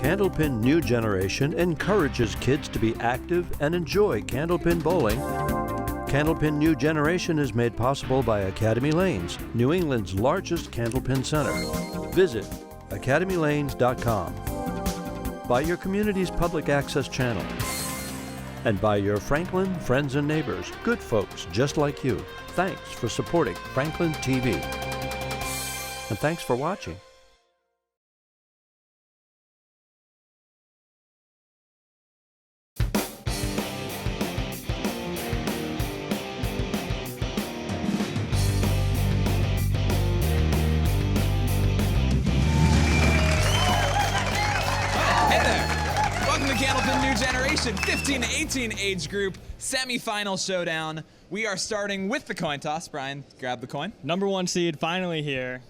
Candlepin New Generation encourages kids to be active and enjoy candlepin bowling. Candlepin New Generation is made possible by Academy Lanes, New England's largest candlepin center. Visit academylanes.com. By your community's public access channel. And by your Franklin friends and neighbors, good folks just like you. Thanks for supporting Franklin TV. And thanks for watching. Candlepin New Generation 15 to 18 age group semifinal showdown. We are starting with the coin toss. Brian, grab the coin. Number 1 seed finally here.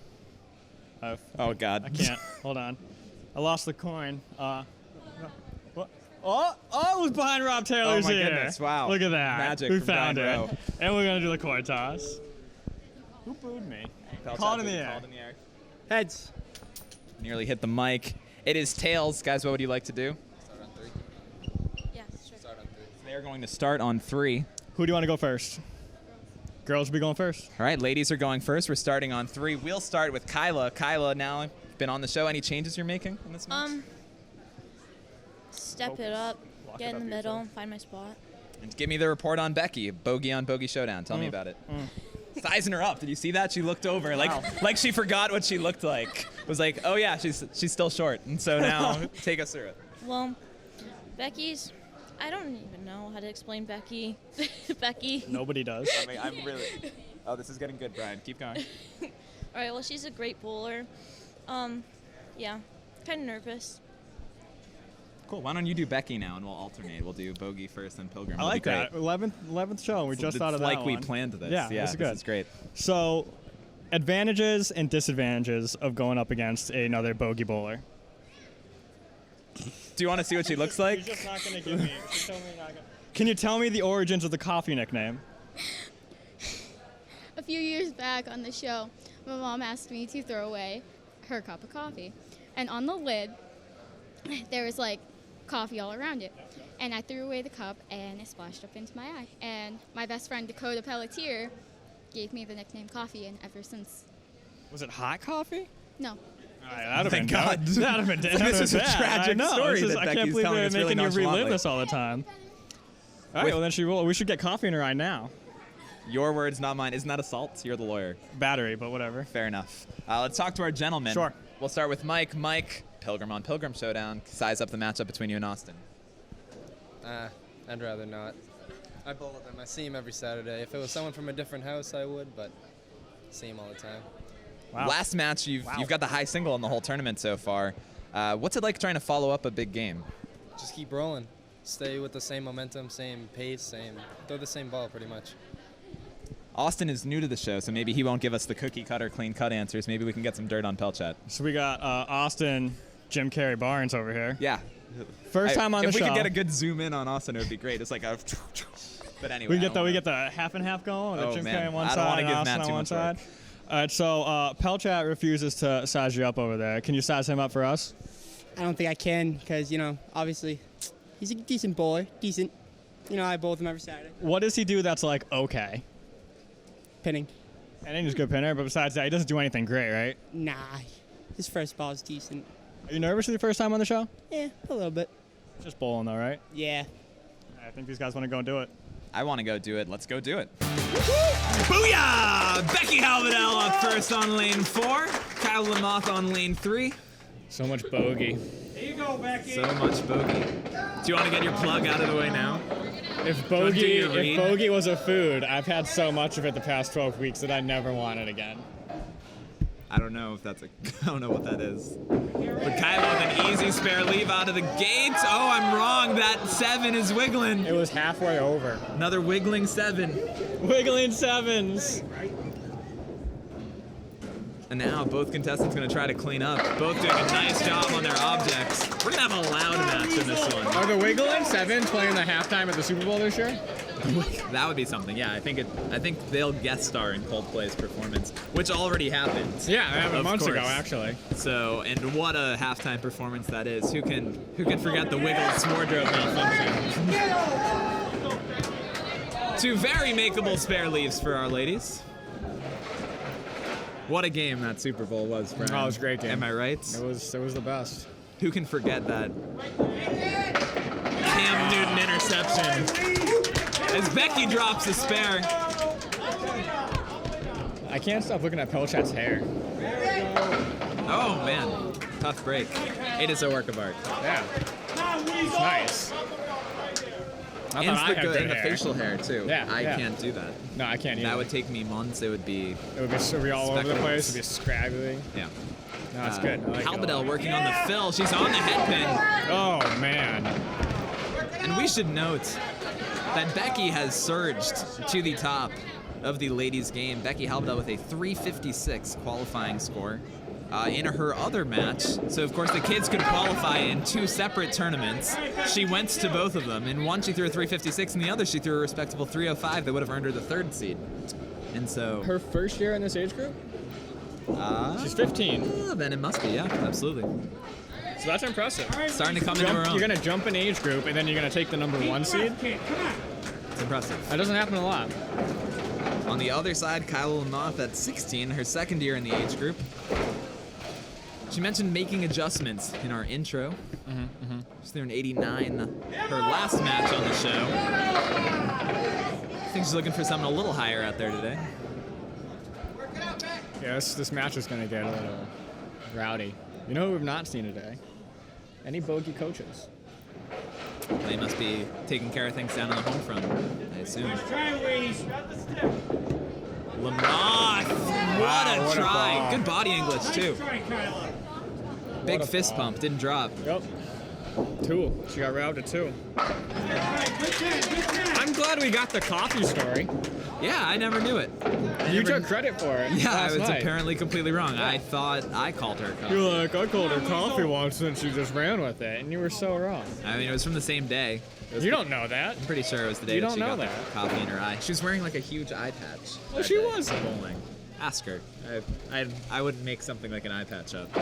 Oh God, I can't. Hold on. I lost the coin. What? Oh, it was behind Rob Taylor's ear. Oh my goodness! Wow. Look at that. Magic. We from found Brian it. Rowe. And we're gonna do the coin toss. Who booed me? Called in the air. Heads. Nearly hit the mic. It is tails, guys. What would you like to do? They're going to start on 3. Who do you want to go first? Girls will be going first. All right, ladies are going first. We're starting on 3. We'll start with Kyla. Kyla, now been on the show. Any changes you're making in this match? Step it up, get in the middle, find my spot. And give me the report on Becky. Bogey on Bogey Showdown. Tell me about it. Sizing her up. Did you see that? She looked over like she forgot what she looked like. Was like, oh yeah, she's still short. And so now take us through it. Well, Becky's. I don't even know how to explain Becky. Becky. Nobody does. I mean, I'm really. Oh, this is getting good, Brian. Keep going. All right. Well, she's a great bowler. Yeah, kind of nervous. Cool. Why don't you do Becky now, and we'll alternate. We'll do Bogey first and Pilgrim. I like that. 11th show. We just thought of that like one. we planned this. Yeah, this is good. This is great. So, advantages and disadvantages of going up against another bogey bowler. Do you want to see what she looks like? She's just not going to give me. Can you tell me the origins of the coffee nickname? A few years back on the show, my mom asked me to throw away her cup of coffee. And on the lid, there was like coffee all around it. And I threw away the cup and it splashed up into my eye. And my best friend, Dakota Pelletier, gave me the nickname Coffee, and ever since. Was it hot coffee? No. Thank God. This is a tragic story that I can't Becky's believe telling they're us really making you relive nonchalantly. this all the time. All right, well then we should get coffee in her eye now. Your words, not mine. Isn't that assault? You're the lawyer. Battery, but whatever. Fair enough. Let's talk to our gentlemen. Sure. We'll start with Mike. Mike, Pilgrim on Pilgrim Showdown. Size up the matchup between you and Austin. I'd rather not. I bowl with him. I see him every Saturday. If it was someone from a different house, I would, but I see him all the time. Wow. Last match, you've got the high single in the whole tournament so far. What's it like trying to follow up a big game? Just keep rolling. Stay with the same momentum, same pace, throw the same ball pretty much. Austin is new to the show, so maybe he won't give us the cookie cutter, clean cut answers. Maybe we can get some dirt on Pelchat. So we got Austin, Jim Carrey Barnes over here. Yeah. First time on the show. If we could get a good zoom in on Austin, it would be great. It's like a. But anyway, we get the half and half going. Oh, Jim man. Carrey on one I don't side, wanna and give Austin Matt on too one much side. work. All right, so Pelchat refuses to size you up over there. Can you size him up for us? I don't think I can because, obviously he's a decent bowler. Decent. I bowl with him every Saturday. What does he do that's like okay? Pinning. And he's a good pinner, but besides that, he doesn't do anything great, right? Nah. His first ball is decent. Are you nervous for your first time on the show? Yeah, a little bit. Just bowling though, right? Yeah. I think these guys want to go and do it. I want to go do it. Let's go do it. Booyah! Becky Halbedel up first on lane 4. Kyla Lamothe on lane 3. So much bogey. Here you go, Becky. So much bogey. Do you want to get your plug out of the way now? If bogey was a food, I've had so much of it the past 12 weeks that I never want it again. I don't know if that's I don't know what that is. But Kyla with an easy spare leave out of the gate. Oh, I'm wrong. That 7 is wiggling. It was halfway over. Another wiggling 7. Wiggling 7s. And now both contestants going to try to clean up. Both doing a nice job on their objects. We're going to have a loud match in this one. Are the Wiggling 7 playing the halftime at the Super Bowl this year? That would be something. Yeah, I think they'll guest star in Coldplay's performance, which already happened. Yeah, it happened Of months ago, course. actually. So, and what a halftime performance that is. Who can forget the Wiggles wardrobe malfunction? 2 very makeable spare leaves for our ladies. What a game that Super Bowl was, Brian. Oh, it was a great game. Am I right? It was the best. Who can forget that Cam Newton interception? As Becky drops a spare. I can't stop looking at Pelchat's hair. Oh, man. Tough break. It is a work of art. Yeah. It's nice. I And thought I had good and the hair. facial hair, too. Yeah, I yeah. can't do that. No, I can't either. That would take me months. It would be... It would be all over the place. It would be scraggly. Yeah. No, it's good. I like it a Halbedel lot. working on the fill. She's on the head pin. Oh, man. And we should note that Becky has surged to the top of the ladies' game. Becky Halbedel with a 356 qualifying score in her other match. So, of course, the kids could qualify in 2 separate tournaments. She went to both of them. In one, she threw a 356. In the other, she threw a respectable 305 that would have earned her the 3rd seed. And so... Her first year in this age group? She's 15. Then it must be, yeah, absolutely. So that's impressive. Starting to come into her own. You're going to jump an age group, and then you're going to take the number 1 seed? It's impressive. That doesn't happen a lot. On the other side, Kyla Lamothe at 16, her 2nd year in the age group. She mentioned making adjustments in our intro. She's threw an 89 her last match on the show. I think she's looking for something a little higher out there today. Yes, this match is going to get a little rowdy. You know who we've not seen today? Any bogey coaches. They must be taking care of things down on the home front, I assume. Lamothe! What a try! Good body English, too. Big fist pump, didn't drop. Yep. 2. She got robbed at 2. I'm glad we got the coffee story. Yeah, I never knew it. You took credit for it. Yeah, I last was night. apparently completely wrong. I thought I called her coffee. You're like, I called her coffee once and she just ran with it, and you were so wrong. I mean, it was from the same day. You don't know that. I'm pretty sure it was the day You that don't she know got that. the coffee in her eye. She was wearing like a huge eye patch. Oh, that she day. was. Bowling. Ask her. I wouldn't make something like an eye patch up. Oh,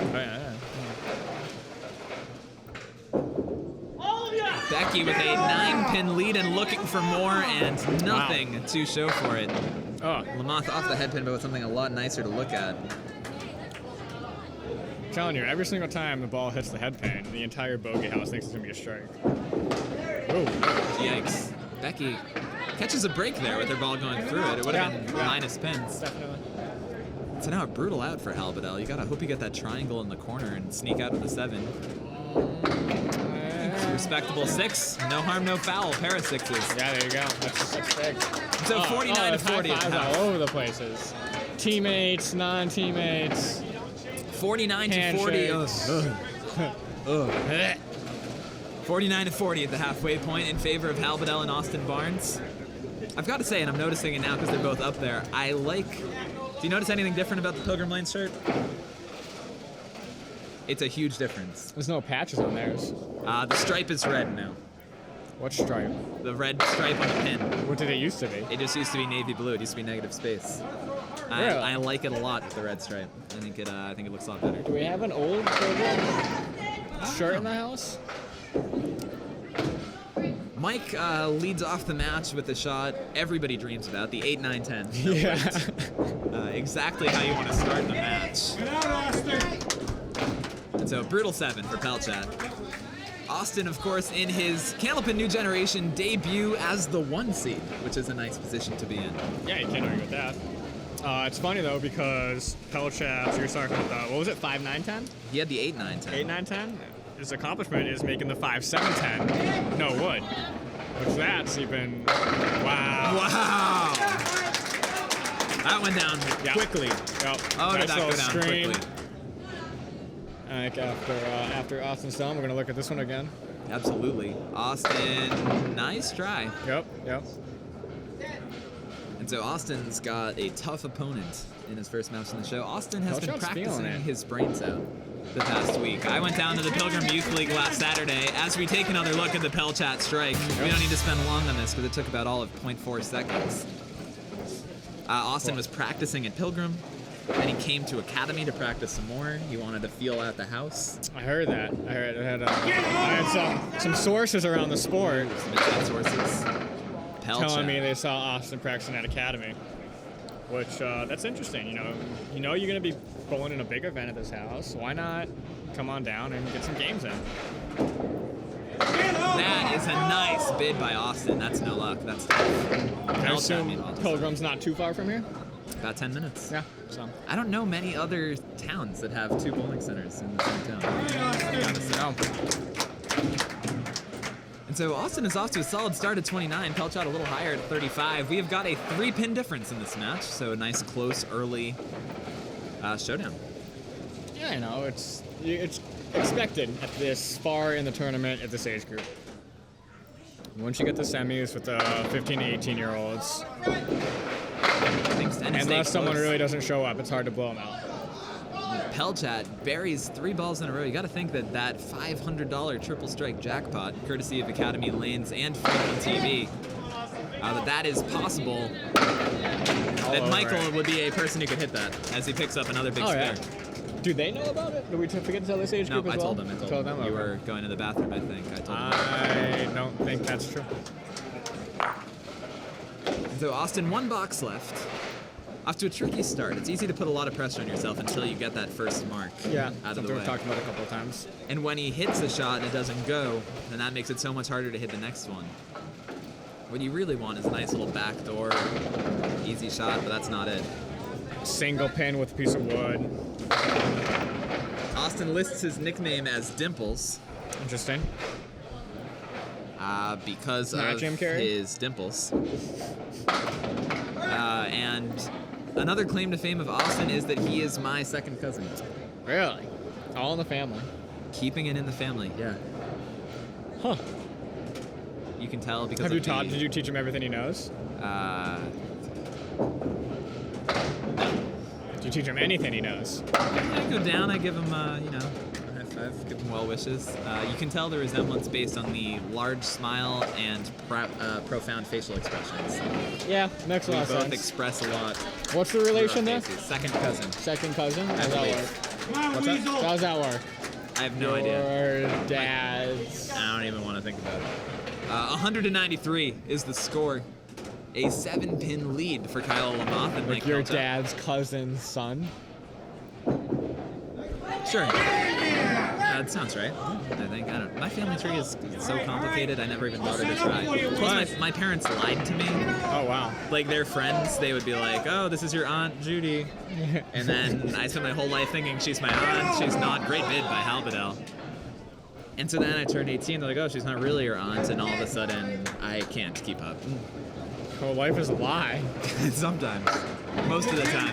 yeah. Becky with a 9-pin lead and looking for more and nothing to show for it. Oh, Lamothe off the head pin, but with something a lot nicer to look at. I'm telling you, every single time the ball hits the head pin, the entire bogey house thinks it's going to be a strike. Oh, Yikes. Becky catches a break there with her ball going through it. It would have been minus pins. definitely. So now a brutal out for Halbedel. You gotta hope you get that triangle in the corner and sneak out of the 7. Respectable 6. No harm, no foul. Pair of 6s. Yeah, there you go. That's big. So 49 to 40. High fives all over the places. Teammates, non-teammates. 49 to 40. Ugh. 49 to 40 at the halfway point in favor of Halbedel and Austin Barnes. I've got to say, and I'm noticing it now because they're both up there, I like... Do you notice anything different about the Pilgrim Lane shirt? It's a huge difference. There's no patches on theirs. The stripe is red now. What stripe? The red stripe on the pin. What did it used to be? It just used to be navy blue. It used to be negative space. Really? I like it a lot with the red stripe. I think it looks a lot better. Do we have an old shirt in the house? Mike leads off the match with the shot everybody dreams about, the 8, 9, 10. Yeah. Exactly how you want to start the match. And so, brutal 7 for Pelchat. Austin, of course, in his Candlepin New Generation debut as the 1 seed, which is a nice position to be in. Yeah, you can't argue with that. It's funny, though, because Pelchat, you're starting with, what was it, 5, 9, 10? He had the 8, 9, 10. 8, 9, 10? His accomplishment is making the 5, 7, 10 no wood. Which that's even... Wow. Wow! That went down quickly. Yep. Oh, Nice did that go little down screen. quickly? I think after Austin's done, we're going to look at this one again. Absolutely. Austin, nice try. Yep. And so Austin's got a tough opponent in his first match in the show. Austin has been Pelchat's feeling practicing it. his brains out. the past week. I went down to the Pilgrim Youth League last Saturday. As we take another look at the Pelchat strike, we don't need to spend long on this because it took about all of 0.4 seconds. Austin was practicing at Pilgrim, and he came to Academy to practice some more. He wanted to feel out the house. I heard that. I had some sources around the sport. Some inside sources. Telling me they saw Austin practicing at Academy, which that's interesting. You know you're gonna be bowling in a big event at this house. Why not come on down and get some games in? That is a nice bid by Austin. That's no luck. That's tough. I assume Pilgrim's not too far from here. About 10 minutes. Yeah. So I don't know many other towns that have 2 bowling centers in the same town. And so Austin is off to a solid start at 29. Pelchat a little higher at 35. We have got a 3-pin difference in this match, so a nice, close, early showdown. yeah, I know it's expected at this far in the tournament at this age group. Once you get the semis with the 15 to 18-year-olds, unless someone really doesn't show up, it's hard to blow them out. Pelchat buries 3 balls in a row. You got to think that $500 triple strike jackpot, courtesy of Academy Lanes and FranklinTV, that is possible. That Michael would be a person who could hit that as he picks up another big spare. Do they know about it? Did we forget to tell this age group as well? I told them. You were going to the bathroom, I think. I told them. I don't think that's true. So Austin, 1 box left. Off to a tricky start. It's easy to put a lot of pressure on yourself until you get that first mark out of the way. We've talked about a couple of times. And when he hits a shot and it doesn't go, then that makes it so much harder to hit the next one. What you really want is a nice little backdoor, easy shot, but that's not it. Single pin with a piece of wood. Austin lists his nickname as Dimples. Interesting. Because Not of Jim Carrey? his dimples. And another claim to fame of Austin is that he is my second cousin. Really? All in the family. Keeping it in the family, yeah. Huh. You can tell because Did you teach him everything he knows? Did you teach him anything he knows? I go down, I give him, high five, give him well wishes. You can tell the resemblance based on the large smile and profound facial expressions. Yeah, makes a lot of sense. We both express a lot. What's the relation there? Second cousin. Second cousin? How does that work? What's that? How does that work? I have no idea. Your dad's... I don't even want to think about it. 193 is the score. A 7-pin lead for Kyla Lamothe and Mike Your Pelchat. dad's cousin's son? Sure. That sounds right. I think. I don't. My family tree is so complicated. I never even bothered to try. Plus, my parents lied to me. Oh wow. Like their friends, they would be like, "Oh, this is your aunt Judy," and then I spent my whole life thinking she's my aunt. She's not. Great bid by Halbedel. And so then I turned 18. They're like, "Oh, she's not really your aunt," and all of a sudden, I can't keep up. Whole life is a lie. Sometimes. Most of the time.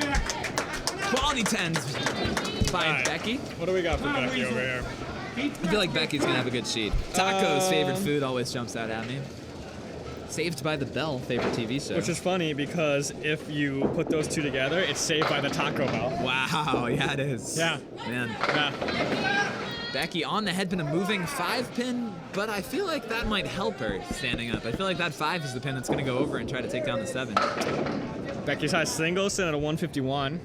Quality 10s by Becky. What do we got for Becky over here? I feel like Becky's gonna have a good sheet. Tacos, favorite food, always jumps out at me. Saved by the Bell, favorite TV show. Which is funny because if you put those two together, it's Saved by the Taco Bell. Wow, yeah it is. Yeah. Man. Yeah. Becky on the head pin, a moving 5-pin, but I feel like that might help her standing up. I feel like that 5 is the pin that's gonna go over and try to take down the 7. Becky's high single sitting at a 151.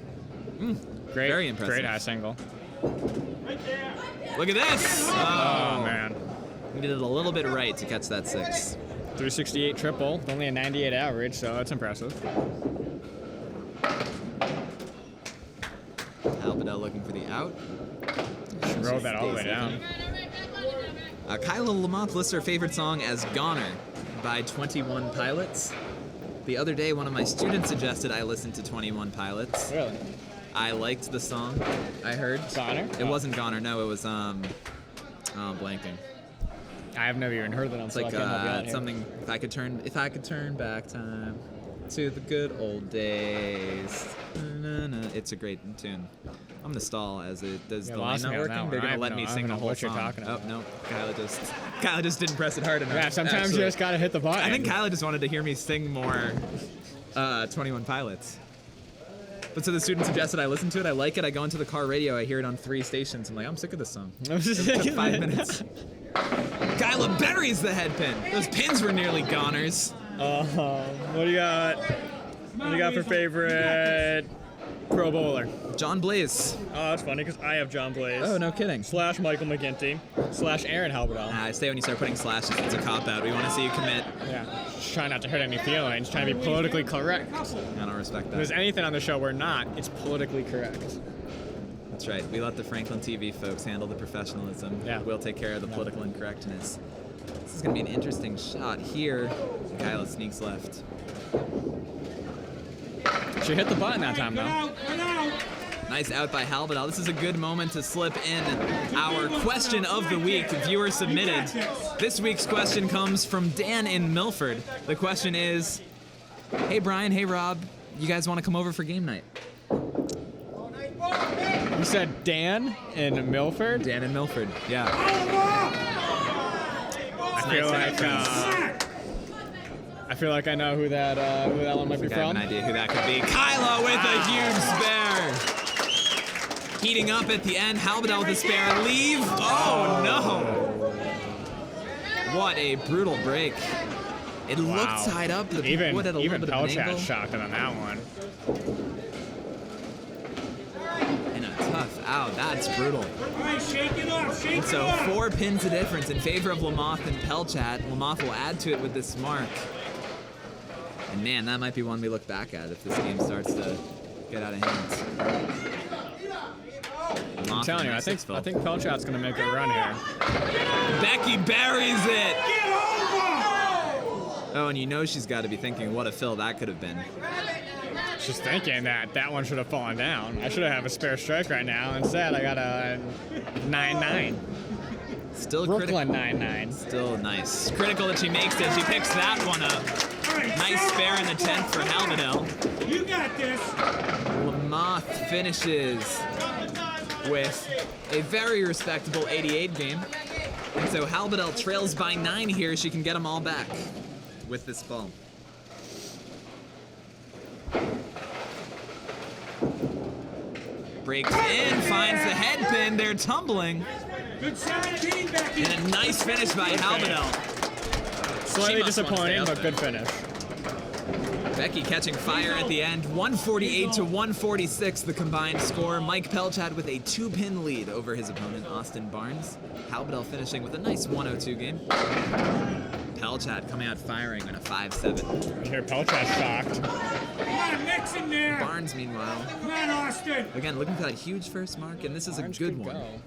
Great. Very impressive. Great high single. Look at this! Oh man. We did it a little bit right to catch that 6. 368 triple, with only a 98 average, so that's impressive. Halbedel looking for the out. She rode that all the way down. Kyla Lamothe lists her favorite song as Goner by 21 Pilots. The other day, one of my students suggested I listen to 21 Pilots. Really? I liked the song I heard. Goner? It wasn't Goner, no, it was, I'm blanking. I have never even heard that on It's like something, if I could turn back time to the good old days. Na-na-na. It's a great tune. I'm gonna stall as it does. The line not working. They're gonna let me sing the whole song. About. Oh no, Kyla just didn't press it hard enough. Yeah, sometimes you just gotta hit the button. I think Kyla just wanted to hear me sing more 21 Pilots. But so the student suggested I listen to it. I like it. I go into the car radio. I hear it on 3 stations. I'm like, I'm sick of this song. It took 5 minutes. Kyla buries the head pin. Those pins were nearly goners. What do you got? What do you got for favorite Pro Bowler? John Blaze. Oh, that's funny because I have John Blaze. Oh, no kidding. / Michael McGinty / Aaron Halbedel. I say when you start putting slashes, it's a cop-out. We want to see you commit. Yeah. Just trying not to hurt any feelings. Trying to be politically correct. I don't respect If that. there's anything on the show we're not, it's politically correct. That's right. We let the FranklinTV folks handle the professionalism. Yeah. We'll take care of the political incorrectness. This is going to be an interesting shot here. Kyla sneaks left. She hit the button that time, though. Nice out by Halbedel. This is a good moment to slip in our question of the week, viewer submitted. This week's question comes from Dan in Milford. The question is, hey Brian, hey Rob, you guys want to come over for game night? You said Dan in Milford? Dan in Milford, yeah. I feel like I know who that one might be I have from. an idea who that could be. Kyla with a huge spare. Heating up at the end. Halbedel with a spare. Leave. Oh, no. What a brutal break. It looked tied up. The Even wood at a little bit of an angle. Pelchat shocked on that one. And a tough out. That's brutal. And so 4 pins of difference in favor of Lamothe and Pelchat. Lamothe will add to it with this mark. And man, that might be one we look back at if this game starts to get out of hands. I'm telling you, I think Pelchat's gonna make a run here. Becky buries it. Oh, and you know she's got to be thinking, what a fill that could have been. She's thinking that one should have fallen down. I should have a spare strike right now. Instead, I got a 9-9. Still Brooklyn 9-9. Still nice. Critical that she makes it. She picks that one up. Nice spare in the 10th for Halbedel. You got this. Lamothe finishes with a very respectable 88 game. And so Halbedel trails by 9 here. She can get them all back with this ball. Breaks in, finds the head pin. They're tumbling. Good 17, Becky. And a nice finish by Halbedel. Slightly disappointing, but good finish. Becky catching fire at the end. 148 to 146, the combined score. Mike Pelchat with a 2-pin lead over his opponent, Austin Barnes. Halbedel finishing with a nice 102 game. Pelchat coming out firing in a 5-7. You hear Pelchat shocked. Come on, mix in there. Barnes, meanwhile, Come on, Austin. again, looking for that huge first mark, and this is Barnes a good could one. go.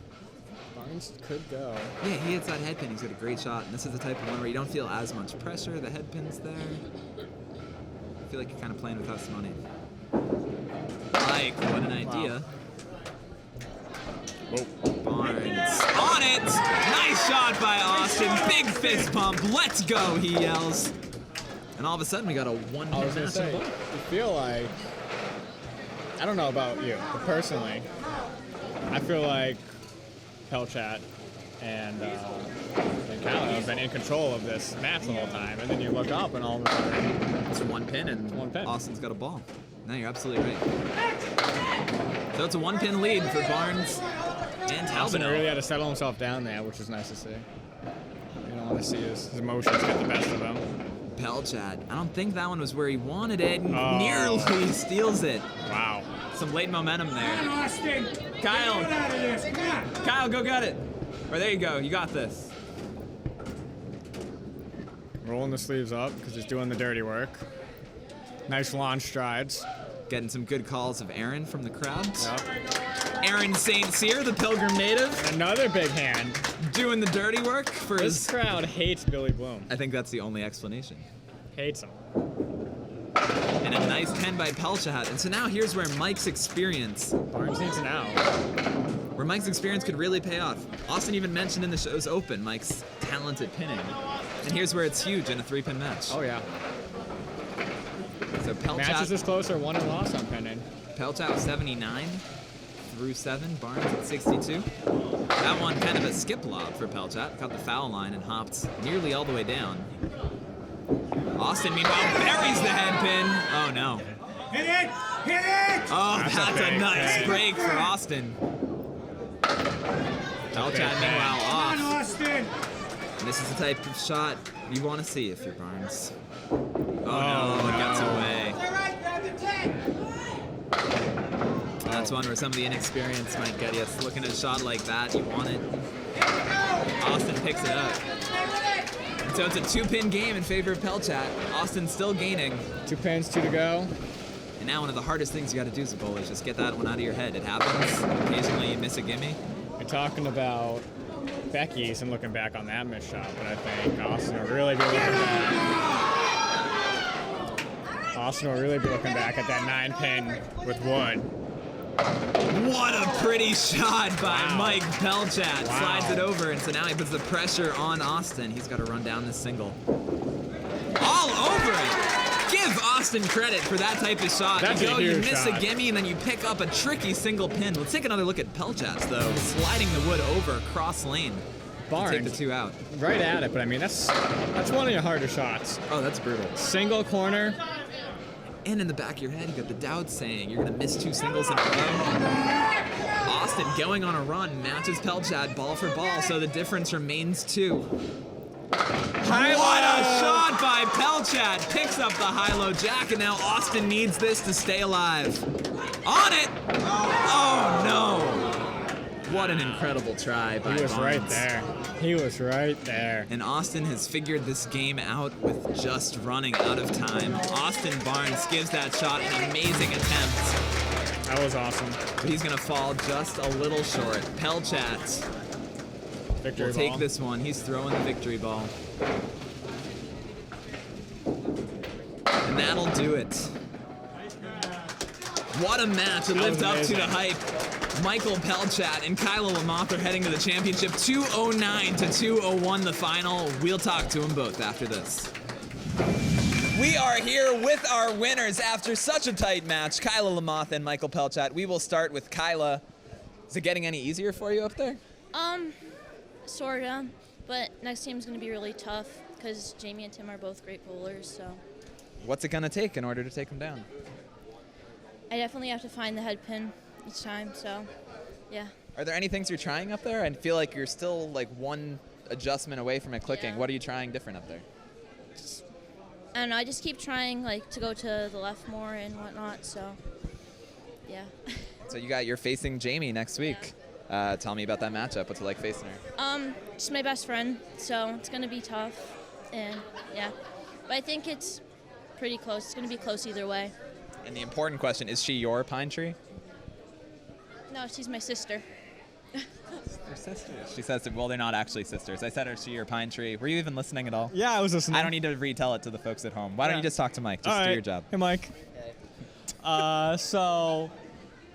Barnes could go. Yeah, he hits that head pin. He's got a great shot, and this is the type of one where you don't feel as much pressure. The head pin's there. I feel like you're kind of playing with us, money. Like, what an idea. Barnes on it! Nice shot by Austin. Big fist pump. Let's go, he yells. And all of a sudden, we got a 1-hit I was gonna match say, in the I feel like, I don't know about you, but personally, I feel like Pelchat and Kyla have been in control of this match the whole time, and then you look up and all of a sudden, It's 1 pin, and 1 pin. Austin's got a ball. No, you're absolutely right. So it's a 1-pin lead for Barnes and Austin really Halbedel. had to settle himself down there, which was nice to see. You don't want to see his emotions get the best of him. Pelchat. I don't think that one was where he wanted it. Oh. Nearly steals it. Wow. Some late momentum Come on, there. Austin. Kyle. Get out of this. Come on. Kyle, go get it. Or there you go. You got this. Rolling the sleeves up because he's doing the dirty work. Nice launch strides. Getting some good calls of Aaron from the crowd. Yep. Aaron St. Cyr, the Pilgrim native, Another big hand. doing the dirty work for This his... crowd hates Billy Bloom. I think that's the only explanation. Hates him. And a nice 10 by Pelchat. And so now here's where Mike's experience Barnes needs an out. where Mike's experience could really pay off. Austin even mentioned in the show's open Mike's talented pinning. And here's where it's huge in a 3-pin match. Oh yeah. So Matches this Pelchat, close are won and lost on pinning. Pelchat was 79 through 7, Barnes at 62. That one kind of a skip lob for Pelchat. Caught the foul line and hopped nearly all the way down. Austin, meanwhile, buries the head pin. Oh no. Hit it. Hit it! Oh, That's that's a a big nice hit. break for Austin. Pelchat, hit. meanwhile, Come on, off. Austin! And this is the type of shot you want to see if you're Barnes. Oh, no, it gets away. And that's one where some of the inexperience might get you. Looking at a shot like that, you want it. Austin picks it up. And so it's a 2-pin game in favor of Pelchat. Austin's still gaining. 2 pins, 2 to go. And now one of the hardest things you got to do as a bowler is just get that one out of your head. It happens. Occasionally you miss a gimme. We're talking about Becky's and looking back on that missed shot, but I think Austin will really be looking back. Austin will really be looking back at that 9-pin with Wood. What a pretty shot by Wow. Mike Pelchat. Wow. Slides it over, and so now he puts the pressure on Austin. He's got to run down this single. All over it. Give Austin credit for that type of shot. That's you a go, you huge miss shot. a gimme, and then you pick up a tricky single pin. Let's take another look at Pelchat's, though. Sliding the wood over cross lane to Barnes, take the 2 out. right at it, but I mean, that's one of your harder shots. Oh, that's brutal. Single corner. And in the back of your head, you got the doubt saying you're going to miss 2 singles in a row. Austin going on a run, matches Pelchat ball for ball, so the difference remains 2. What a shot by Pelchat! Picks up the high-low jack, and now Austin needs this to stay alive. On it! Oh no! What an incredible try by He was Barnes. right there. He was right there. And Austin has figured this game out with just running out of time. Austin Barnes gives that shot an amazing attempt, That was awesome. but he's gonna fall just a little short. Pelchat Victory will ball. take this one. He's throwing the victory ball. And that'll do it. What a match. It That lived was up to amazing. the hype. Michael Pelchat and Kyla Lamothe are heading to the championship. 209 to 201 the final. We'll talk to them both after this. We are here with our winners after such a tight match, Kyla Lamothe and Michael Pelchat. We will start with Kyla. Is it getting any easier for you up there? Sorta. But next team's gonna be really tough because Jamie and Tim are both great bowlers. So What's it gonna take in order to take them down? I definitely have to find the head pin each time. So yeah. Are there any things you're trying up there? I feel like you're still like one adjustment away from it clicking. Yeah. What are you trying different up there? I don't know. I just keep trying like to go to the left more and whatnot. So yeah. So you're facing Jamie next week. Tell me about that matchup. What's it like facing her? She's my best friend, so it's gonna be tough, and yeah. But I think it's pretty close. It's gonna be close either way. And the important question, is she your pine tree? No, she's my sister. Your sister. She says, well, they're not actually sisters. I said, is she your pine tree? Were you even listening at all? Yeah, I was listening. I don't need to retell it to the folks at home. Why don't you just talk to Mike? Just All do right. your job. Hey, Mike. So,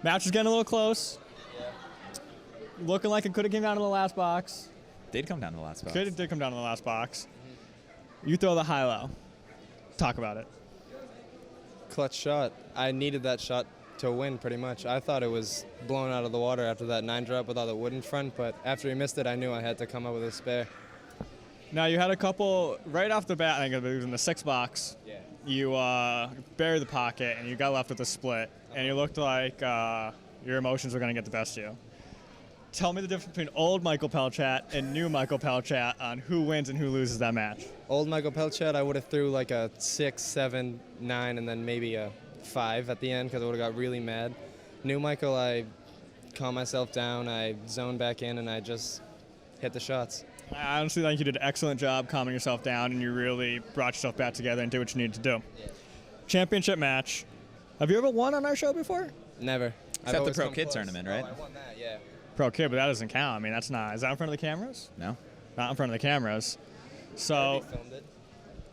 match is getting a little close. Looking like it could have came down to the last box. Did come down to the last box. Did come down to the last box. You throw the high-low. Talk about it. Clutch shot. I needed that shot to win pretty much. I thought it was blown out of the water after that 9 drop without the wood in front, but after he missed it, I knew I had to come up with a spare. Now, you had a couple right off the bat. I think it was in the 6 box. Yeah. You buried the pocket, and you got left with a split, and you looked like your emotions were going to get the best of you. Tell me the difference between old Michael Pelchat and new Michael Pelchat on who wins and who loses that match. Old Michael Pelchat, I would have threw like a 6, 7, 9, and then maybe a 5 at the end because I would have got really mad. New Michael, I calmed myself down, I zoned back in, and I just hit the shots. I honestly think you did an excellent job calming yourself down, and you really brought yourself back together and did what you needed to do. Yeah. Championship match. Have you ever won on our show before? Never. Except the Pro Kid tournament, right? Oh, I won that, yeah. Pro Kid, but that doesn't count. I mean, that's not. Is that in front of the cameras? No? Not in front of the cameras. So, Already filmed it.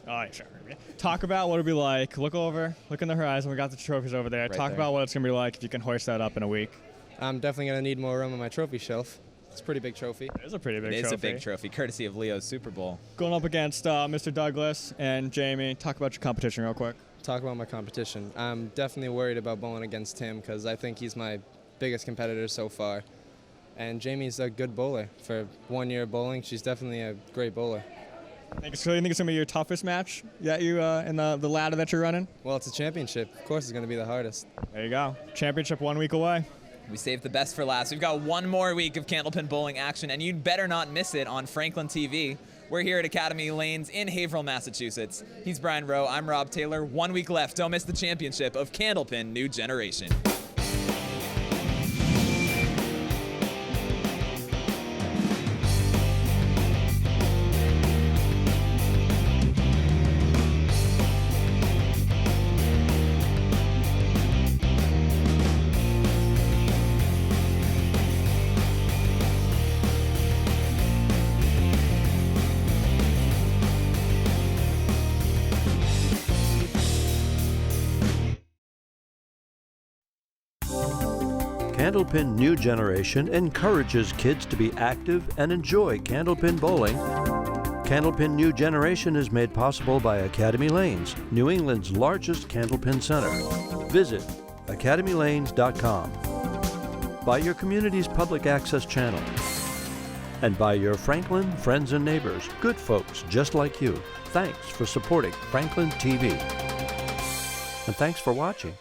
all right, sure. Talk about what it'd be like. Look in the horizon. We got the trophies over there. Right Talk there. about what it's gonna be like if you can hoist that up in a week. I'm definitely going to need more room on my trophy shelf. It's a pretty big trophy. It is a pretty big It is trophy. a big trophy, courtesy of Leo's Super Bowl. Going up against Mr. Douglas and Jamie. Talk about your competition real quick. Talk about my competition. I'm definitely worried about bowling against him because I think he's my biggest competitor so far. And Jamie's a good bowler. For 1 year of bowling, she's definitely a great bowler. So you think it's going to be your toughest match that you in the ladder that you're running? Well, it's a championship. Of course, it's going to be the hardest. There you go. Championship 1 week away. We saved the best for last. We've got one more week of Candlepin bowling action, and you'd better not miss it on Franklin TV. We're here at Academy Lanes in Haverhill, Massachusetts. He's Brian Rowe. I'm Rob Taylor. 1 week left. Don't miss the championship of Candlepin New Generation. Candlepin New Generation encourages kids to be active and enjoy candlepin bowling. Candlepin New Generation is made possible by Academy Lanes, New England's largest candlepin center. Visit academylanes.com. By your community's public access channel. And by your Franklin friends and neighbors, good folks just like you. Thanks for supporting Franklin TV. And thanks for watching.